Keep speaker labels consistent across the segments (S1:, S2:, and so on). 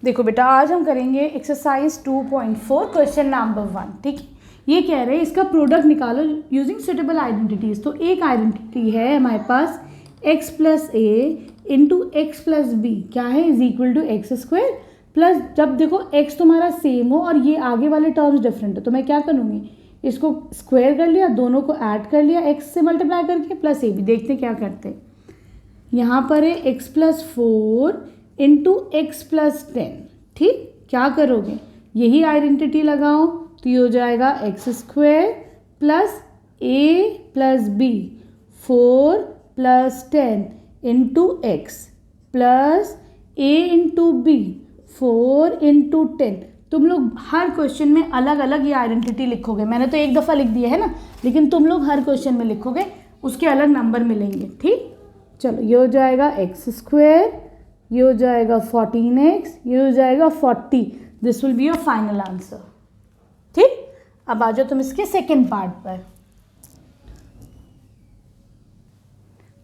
S1: देखो बेटा, आज हम करेंगे एक्सरसाइज 2.4 क्वेश्चन नंबर 1। ठीक है, ये कह रहे हैं इसका प्रोडक्ट निकालो यूजिंग सुटेबल आइडेंटिटीज। तो एक आइडेंटिटी है हमारे पास x plus a into x plus b क्या है is equal to x square plus, जब देखो x तुम्हारा सेम हो और ये आगे वाले टर्म्स डिफरेंट हो तो मैं क्या करूँगी, इसको स्क्वायर कर लिया, दोनों को ऐड कर लिया x से मल्टीप्लाई करके प्लस ए बी। देखते क्या करते हैं। यहाँ पर है x plus 4 into x plus 10। ठीक, क्या करोगे, यही आइडेंटिटी लगाओ तो ये हो जाएगा x square plus a plus b 4 plus 10 into x plus a into b 4 into 10। तुम लोग हर क्वेश्चन में अलग अलग ये आइडेंटिटी लिखोगे। मैंने तो एक दफ़ा लिख दिया है ना, लेकिन तुम लोग हर क्वेश्चन में लिखोगे, उसके अलग नंबर मिलेंगे। ठीक, चलो ये हो जाएगा एक्स स्क्वायर, ये हो जाएगा 14x, ये हो जाएगा 40। This will be your final answer. ठीक, अब आ जाओ तुम इसके सेकेंड पार्ट पर।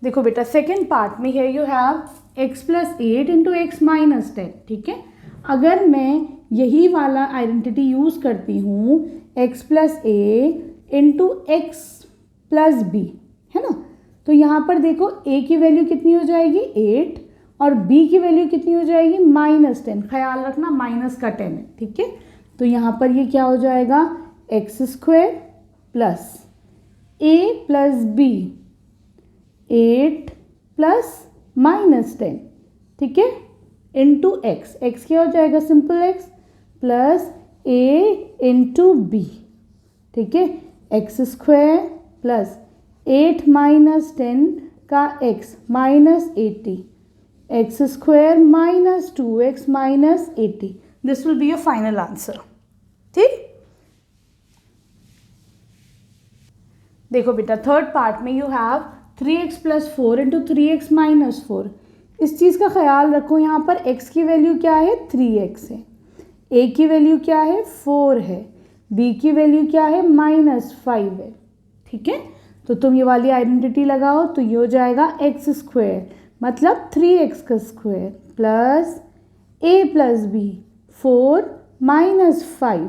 S1: देखो बेटा, सेकेंड पार्ट में है you have x plus 8 into x minus 10। ठीक है, अगर मैं यही वाला आइडेंटिटी यूज़ करती हूँ x plus a into x plus B, है ना, तो यहाँ पर देखो a की वैल्यू कितनी हो जाएगी 8 और b की वैल्यू कितनी हो जाएगी -10। ख्याल रखना माइनस का 10 है। ठीक है, तो यहाँ पर ये क्या हो जाएगा x square plus a plus b 8 plus -10। ठीक है, इंटू एक्स, एक्स क्या हो जाएगा simple x plus a into b. ठीक है, एक्स स्क्वायर प्लस 8 माइनस 10 का x minus 80, x square minus 2x minus 80। This will be your final answer. ठीक, देखो बेटा, थर्ड पार्ट में you have 3x plus 4 into 3x minus 4। इस चीज़ का ख्याल रखो, यहाँ पर x की वैल्यू क्या है 3x है, a की वैल्यू क्या है 4 है, b की वैल्यू क्या है -5 है। ठीक है, तो तुम ये वाली आइडेंटिटी लगाओ तो ये हो जाएगा एक्स स्क्वायर मतलब 3x का square plus a plus b 4 minus 5।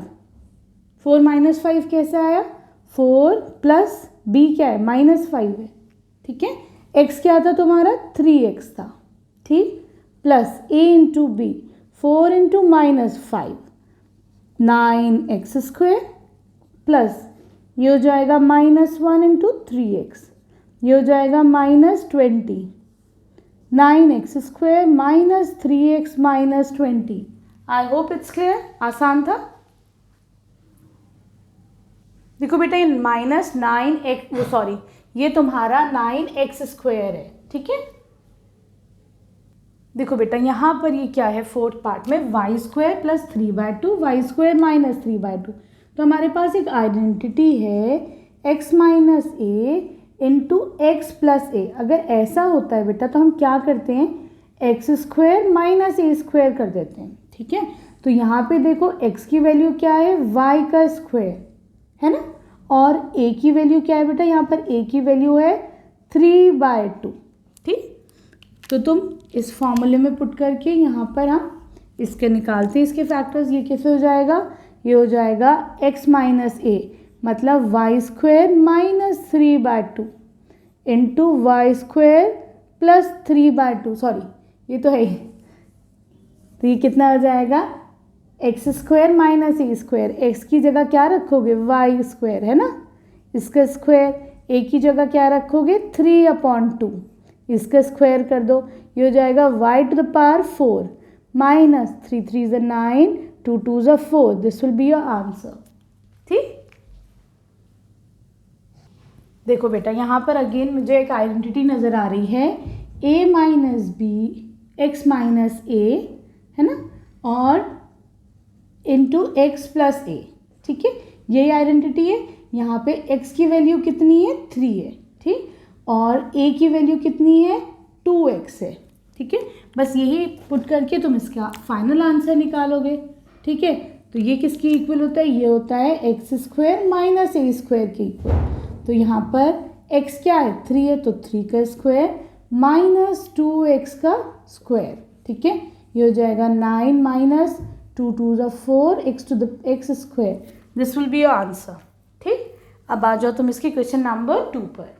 S1: 4 minus 5 कैसे आया, 4 प्लस b क्या है -5 है। ठीक है, x क्या था तुम्हारा 3x था। ठीक, plus a into b 4 into -5 9x square plus ये हो जाएगा -1 इंटू 3x, ये हो जाएगा -20 9x square minus 3x minus 20। I hope it's clear, आसान था। देखो बेटा, ये -9x सॉरी ये तुम्हारा 9x स्क्वायर है। ठीक है, देखो बेटा, यहाँ पर ये क्या है फोर्थ पार्ट में y square plus 3/2 y square minus 3/2। तो हमारे पास एक आइडेंटिटी है x minus a into x plus a. अगर ऐसा होता है बेटा तो हम क्या करते हैं, x square minus a square कर देते हैं। ठीक है, तो यहाँ पे देखो x की वैल्यू क्या है y का स्क्वायर है ना, और a की वैल्यू क्या है बेटा, यहाँ पर a की वैल्यू है 3/2। ठीक, तो तुम इस फॉर्मूले में पुट करके यहाँ पर हम इसके निकालते हैं इसके फैक्टर्स। ये कैसे हो जाएगा, ये हो जाएगा x माइनस ए मतलब y square minus 3/2 into y square plus 3/2। Sorry ये तो है ही, तो ये कितना हो जाएगा x square minus a square. X की जगह क्या रखोगे वाई स्क्वायर है ना, इसका स्क्वायर, ए की जगह क्या रखोगे 3/2, इसका स्क्वायर कर दो, ये हो जाएगा y टू द पावर 4 माइनस 3 3 = 9 2 2 = 4। This will be your answer. ठीक, देखो बेटा, यहाँ पर अगेन मुझे एक आइडेंटिटी नज़र आ रही है a minus b x minus a है ना, और इंटू एक्स प्लस ए। ठीक है, यही आइडेंटिटी है। यहाँ पे x की वैल्यू कितनी है 3 है। ठीक, और a की वैल्यू कितनी है 2x है। ठीक है, बस यही पुट करके तुम इसका फाइनल आंसर निकालोगे। ठीक है, तो ये किसकी इक्वल होता है, ये होता है x square minus a square के इक्वल। तो यहाँ पर x क्या है 3 है, तो 3 का स्क्वायर माइनस 2x का स्क्वायर। ठीक है, ये हो जाएगा 9 माइनस 2 टू ज़ 4 x to the x square. This will be your answer. ठीक, अब आ जाओ तुम इसकी क्वेश्चन नंबर 2 पर।